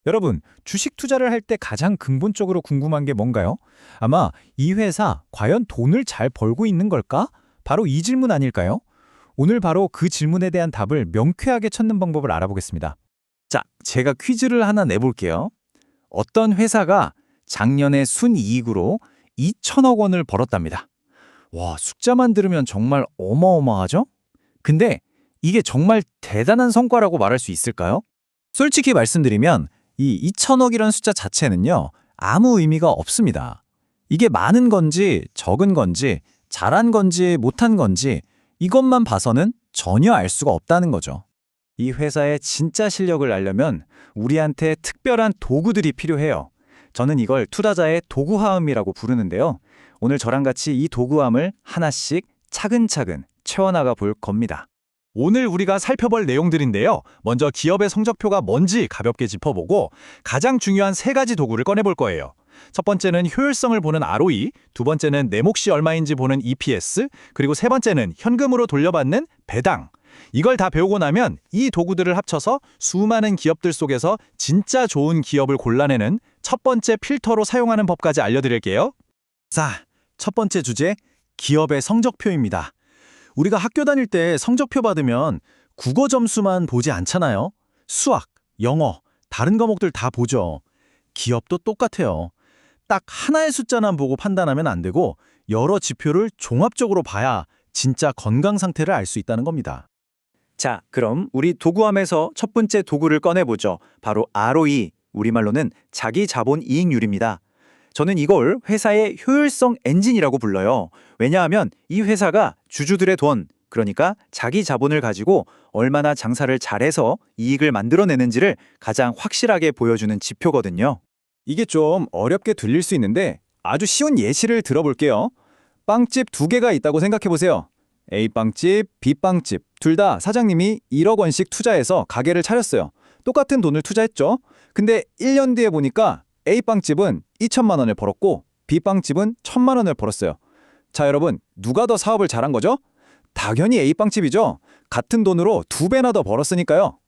여러분, 주식 투자를 할 때 가장 근본적으로 궁금한 게 뭔가요? 아마 이 회사 과연 돈을 잘 벌고 있는 걸까? 바로 이 질문 아닐까요? 오늘 바로 그 질문에 대한 답을 명쾌하게 찾는 방법을 알아보겠습니다. 자, 제가 퀴즈를 하나 내볼게요. 어떤 회사가 작년에 순이익으로 2천억 원을 벌었답니다. 와, 숫자만 들으면 정말 어마어마하죠? 근데 이게 정말 대단한 성과라고 말할 수 있을까요? 솔직히 말씀드리면 이 2천억이라는 숫자 자체는요, 아무 의미가 없습니다. 이게 많은 건지 적은 건지 잘한 건지 못한 건지 이것만 봐서는 전혀 알 수가 없다는 거죠. 이 회사의 진짜 실력을 알려면 우리한테 특별한 도구들이 필요해요. 저는 이걸 투자자의 도구화음이라고 부르는데요. 오늘 저랑 같이 이 도구함을 하나씩 차근차근 채워나가 볼 겁니다. 오늘 우리가 살펴볼 내용들인데요. 먼저 기업의 성적표가 뭔지 가볍게 짚어보고 가장 중요한 세 가지 도구를 꺼내볼 거예요. 첫 번째는 효율성을 보는 ROE, 두 번째는 내 몫이 얼마인지 보는 EPS, 그리고 세 번째는 현금으로 돌려받는 배당. 이걸 다 배우고 나면 이 도구들을 합쳐서 수많은 기업들 속에서 진짜 좋은 기업을 골라내는 첫 번째 필터로 사용하는 법까지 알려드릴게요. 자, 첫 번째 주제, 기업의 성적표입니다. 우리가 학교 다닐 때 성적표 받으면 국어 점수만 보지 않잖아요. 수학, 영어, 다른 과목들 다 보죠. 기업도 똑같아요. 딱 하나의 숫자만 보고 판단하면 안 되고 여러 지표를 종합적으로 봐야 진짜 건강 상태를 알 수 있다는 겁니다. 자, 그럼 우리 도구함에서 첫 번째 도구를 꺼내보죠. 바로 ROE, 우리말로는 자기 자본 이익률입니다. 저는 이걸 회사의 효율성 엔진이라고 불러요. 왜냐하면 이 회사가 주주들의 돈, 그러니까 자기 자본을 가지고 얼마나 장사를 잘해서 이익을 만들어내는지를 가장 확실하게 보여주는 지표거든요. 이게 좀 어렵게 들릴 수 있는데 아주 쉬운 예시를 들어볼게요. 빵집 두 개가 있다고 생각해보세요. A빵집, B빵집 둘 다 사장님이 1억 원씩 투자해서 가게를 차렸어요. 똑같은 돈을 투자했죠. 근데 1년 뒤에 보니까 A빵집은 2천만 원을 벌었고 B빵집은 1,000만 원을 벌었어요. 자, 여러분, 누가 더 사업을 잘한 거죠? 당연히 A빵집이죠. 같은 돈으로 2배나 더 벌었으니까요.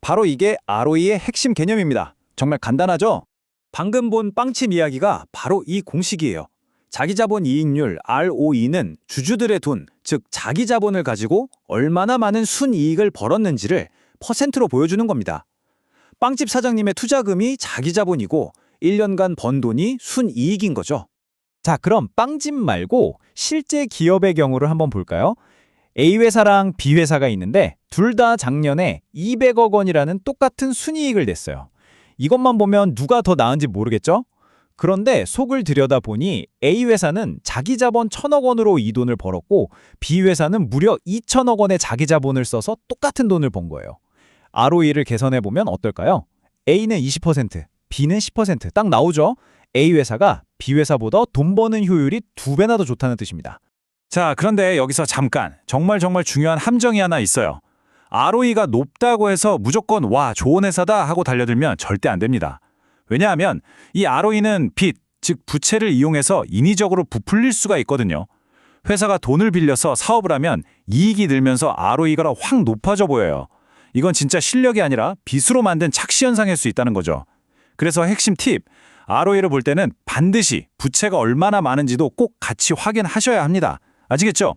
바로 이게 ROE의 핵심 개념입니다. 정말 간단하죠? 방금 본 빵집 이야기가 바로 이 공식이에요. 자기자본 이익률 ROE는 주주들의 돈, 즉 자기 자본을 가지고 얼마나 많은 순이익을 벌었는지를 퍼센트로 보여주는 겁니다. 빵집 사장님의 투자금이 자기 자본이고 1년간 번 돈이 순이익인 거죠. 자, 그럼 빵집 말고 실제 기업의 경우를 한번 볼까요? A회사랑 B회사가 있는데 둘 다 작년에 200억 원이라는 똑같은 순이익을 냈어요. 이것만 보면 누가 더 나은지 모르겠죠? 그런데 속을 들여다보니 A회사는 자기 자본 1,000억 원으로 이 돈을 벌었고 B회사는 무려 2천억 원의 자기 자본을 써서 똑같은 돈을 번 거예요. ROE를 계산해보면 어떨까요? A는 20%, B는 10%딱 나오죠? A회사가 B회사보다 돈 버는 효율이 2배나 더 좋다는 뜻입니다. 자, 그런데 여기서 잠깐 정말 중요한 함정이 하나 있어요. ROE가 높다고 해서 무조건 와, 좋은 회사다 하고 달려들면 절대 안 됩니다. 왜냐하면 이 ROE는 빚, 즉 부채를 이용해서 인위적으로 부풀릴 수가 있거든요. 회사가 돈을 빌려서 사업을 하면 이익이 늘면서 ROE가 확 높아져 보여요. 이건 진짜 실력이 아니라 빚으로 만든 착시 현상일 수 있다는 거죠. 그래서 핵심 팁, ROE를 볼 때는 반드시 부채가 얼마나 많은지도 꼭 같이 확인하셔야 합니다. 아시겠죠?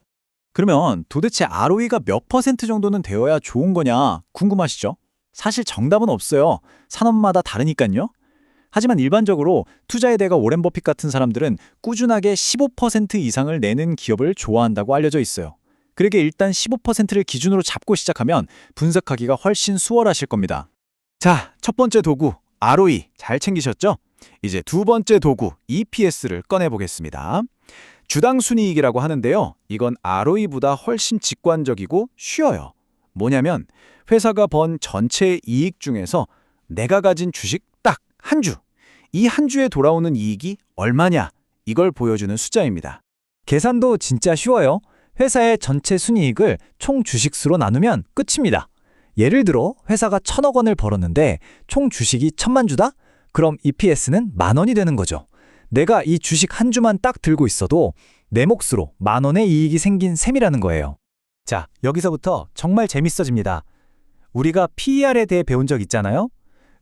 그러면 도대체 ROE가 몇 퍼센트 정도는 되어야 좋은 거냐 궁금하시죠? 사실 정답은 없어요. 산업마다 다르니까요. 하지만 일반적으로 투자의 대가 오렌 버핏 같은 사람들은 꾸준하게 15% 이상을 내는 기업을 좋아한다고 알려져 있어요. 그러게 일단 15%를 기준으로 잡고 시작하면 분석하기가 훨씬 수월하실 겁니다. 자, 첫 번째 도구 ROE 잘 챙기셨죠? 이제 두 번째 도구 EPS를 꺼내보겠습니다. 주당 순이익이라고 하는데요. 이건 ROE보다 훨씬 직관적이고 쉬워요. 뭐냐면 회사가 번 전체 이익 중에서 내가 가진 주식 딱 한 주, 이 한 주에 돌아오는 이익이 얼마냐 이걸 보여주는 숫자입니다. 계산도 진짜 쉬워요. 회사의 전체 순이익을 총 주식수로 나누면 끝입니다. 예를 들어 회사가 1,000억 원을 벌었는데 총 주식이 1,000만 주다? 그럼 EPS는 10,000원이 되는 거죠. 내가 이 주식 한 주만 딱 들고 있어도 내 몫으로 10,000원의 이익이 생긴 셈이라는 거예요. 자, 여기서부터 정말 재밌어집니다. 우리가 PER에 대해 배운 적 있잖아요?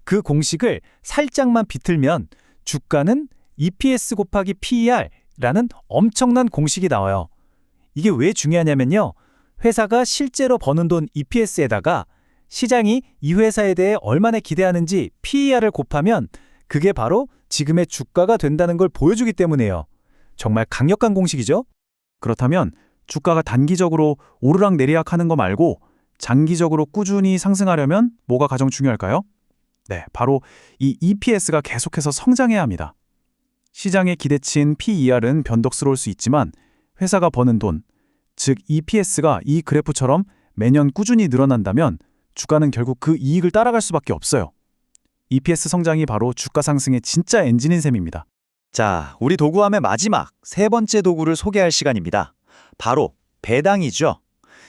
그 공식을 살짝만 비틀면 주가는 EPS 곱하기 PER라는 엄청난 공식이 나와요. 이게 왜 중요하냐면요. 회사가 실제로 버는 돈 EPS에다가 시장이 이 회사에 대해 얼마나 기대하는지 PER을 곱하면 그게 바로 지금의 주가가 된다는 걸 보여주기 때문이에요. 정말 강력한 공식이죠? 그렇다면 주가가 단기적으로 오르락내리락 하는 거 말고 장기적으로 꾸준히 상승하려면 뭐가 가장 중요할까요? 네, 바로 이 EPS가 계속해서 성장해야 합니다. 시장의 기대치인 PER은 변덕스러울 수 있지만 회사가 버는 돈, 즉 EPS가 이 그래프처럼 매년 꾸준히 늘어난다면 주가는 결국 그 이익을 따라갈 수밖에 없어요. EPS 성장이 바로 주가 상승의 진짜 엔진인 셈입니다. 자, 우리 도구함의 마지막 세 번째 도구를 소개할 시간입니다. 바로 배당이죠.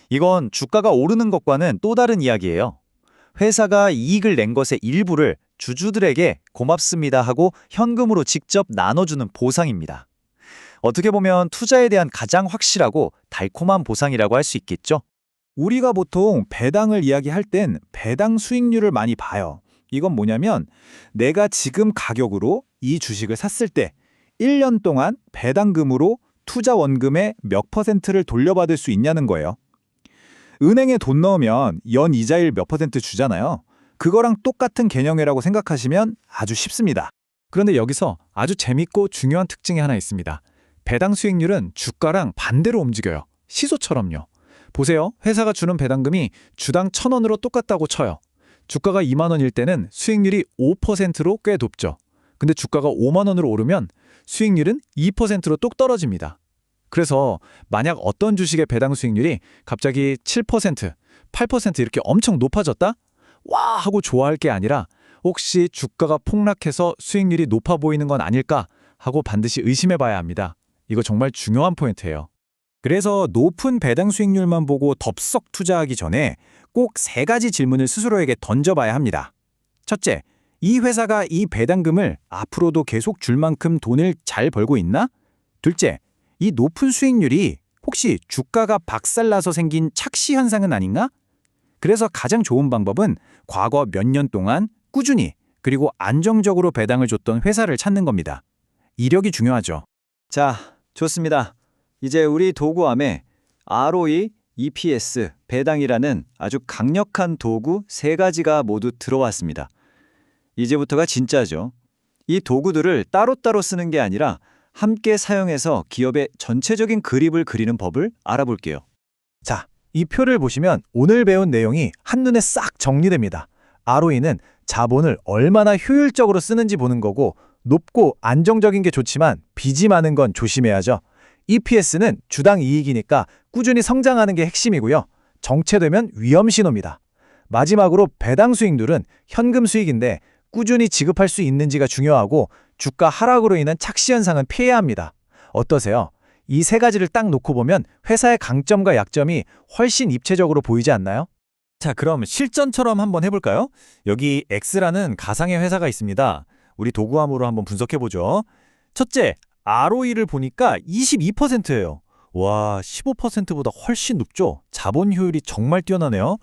이건 주가가 오르는 것과는 또 다른 이야기예요. 회사가 이익을 낸 것의 일부를 주주들에게 고맙습니다 하고 현금으로 직접 나눠주는 보상입니다. 어떻게 보면 투자에 대한 가장 확실하고 달콤한 보상이라고 할 수 있겠죠. 우리가 보통 배당을 이야기할 땐 배당 수익률을 많이 봐요. 이건 뭐냐면 내가 지금 가격으로 이 주식을 샀을 때 1년 동안 배당금으로 투자 원금의 몇 %를 돌려받을 수 있냐는 거예요. 은행에 돈 넣으면 연 이자율 몇 % 주잖아요. 그거랑 똑같은 개념이라고 생각하시면 아주 쉽습니다. 그런데 여기서 아주 재밌고 중요한 특징이 하나 있습니다. 배당 수익률은 주가랑 반대로 움직여요. 시소처럼요. 보세요. 회사가 주는 배당금이 주당 1,000원으로 똑같다고 쳐요. 주가가 2만 원일 때는 수익률이 5%로 꽤 높죠. 근데 주가가 5만 원으로 오르면 수익률은 2%로 뚝 떨어집니다. 그래서 만약 어떤 주식의 배당 수익률이 갑자기 7%, 8% 이렇게 엄청 높아졌다? 와 하고 좋아할 게 아니라 혹시 주가가 폭락해서 수익률이 높아 보이는 건 아닐까 하고 반드시 의심해 봐야 합니다. 이거 정말 중요한 포인트예요. 그래서 높은 배당 수익률만 보고 덥석 투자하기 전에 꼭 세 가지 질문을 스스로에게 던져봐야 합니다. 첫째, 이 회사가 이 배당금을 앞으로도 계속 줄 만큼 돈을 잘 벌고 있나? 둘째, 이 높은 수익률이 혹시 주가가 박살나서 생긴 착시 현상은 아닌가? 그래서 가장 좋은 방법은 과거 몇 년 동안 꾸준히 그리고 안정적으로 배당을 줬던 회사를 찾는 겁니다. 이력이 중요하죠. 자, 좋습니다. 이제 우리 도구함에 ROE, EPS, 배당이라는 아주 강력한 도구 세 가지가 모두 들어왔습니다. 이제부터가 진짜죠. 이 도구들을 따로따로 쓰는 게 아니라 함께 사용해서 기업의 전체적인 그림을 그리는 법을 알아볼게요. 자, 이 표를 보시면 오늘 배운 내용이 한눈에 싹 정리됩니다. ROE는 자본을 얼마나 효율적으로 쓰는지 보는 거고 높고 안정적인 게 좋지만 빚이 많은 건 조심해야죠. EPS는 주당 이익이니까 꾸준히 성장하는 게 핵심이고요. 정체되면 위험 신호입니다. 마지막으로 배당 수익률은 현금 수익인데 꾸준히 지급할 수 있는지가 중요하고 주가 하락으로 인한 착시 현상은 피해야 합니다. 어떠세요? 이 세 가지를 딱 놓고 보면 회사의 강점과 약점이 훨씬 입체적으로 보이지 않나요? 자, 그럼 실전처럼 한번 해볼까요? 여기 X라는 가상의 회사가 있습니다. 우리 도구함으로 한번 분석해보죠. 첫째, ROE를 보니까 22%예요. 와, 15%보다 훨씬 높죠? 자본 효율이 정말 뛰어나네요.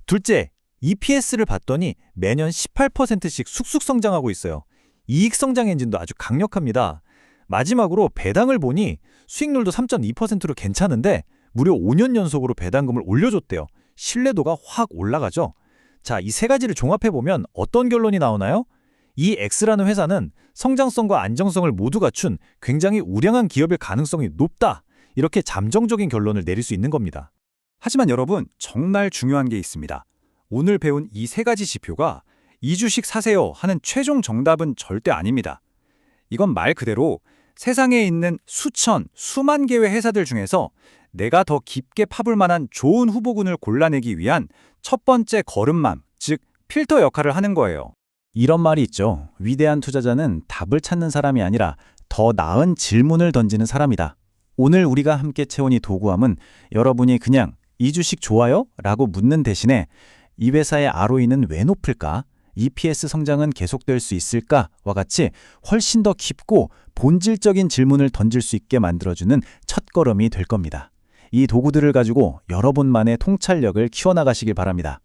둘째, EPS를 봤더니 매년 18%씩 쑥쑥 성장하고 있어요. 이익 성장 엔진도 아주 강력합니다. 마지막으로 배당을 보니 수익률도 3.2%로 괜찮은데 무려 5년 연속으로 배당금을 올려줬대요. 신뢰도가 확 올라가죠. 자, 이 세 가지를 종합해보면 어떤 결론이 나오나요? 이 X라는 회사는 성장성과 안정성을 모두 갖춘 굉장히 우량한 기업일 가능성이 높다. 이렇게 잠정적인 결론을 내릴 수 있는 겁니다. 하지만 여러분, 정말 중요한 게 있습니다. 오늘 배운 이 세 가지 지표가 이 주식 사세요 하는 최종 정답은 절대 아닙니다. 이건 말 그대로 세상에 있는 수천, 수만 개의 회사들 중에서 내가 더 깊게 파볼 만한 좋은 후보군을 골라내기 위한 첫 번째 걸음마, 즉 필터 역할을 하는 거예요. 이런 말이 있죠. 위대한 투자자는 답을 찾는 사람이 아니라 더 나은 질문을 던지는 사람이다. 오늘 우리가 함께 채운 이 도구함은 여러분이 그냥 이 주식 좋아요? 라고 묻는 대신에 이 회사의 ROE는 왜 높을까? EPS 성장은 계속될 수 있을까? 와 같이 훨씬 더 깊고 본질적인 질문을 던질 수 있게 만들어주는 첫걸음이 될 겁니다. 이 도구들을 가지고 여러분만의 통찰력을 키워나가시길 바랍니다.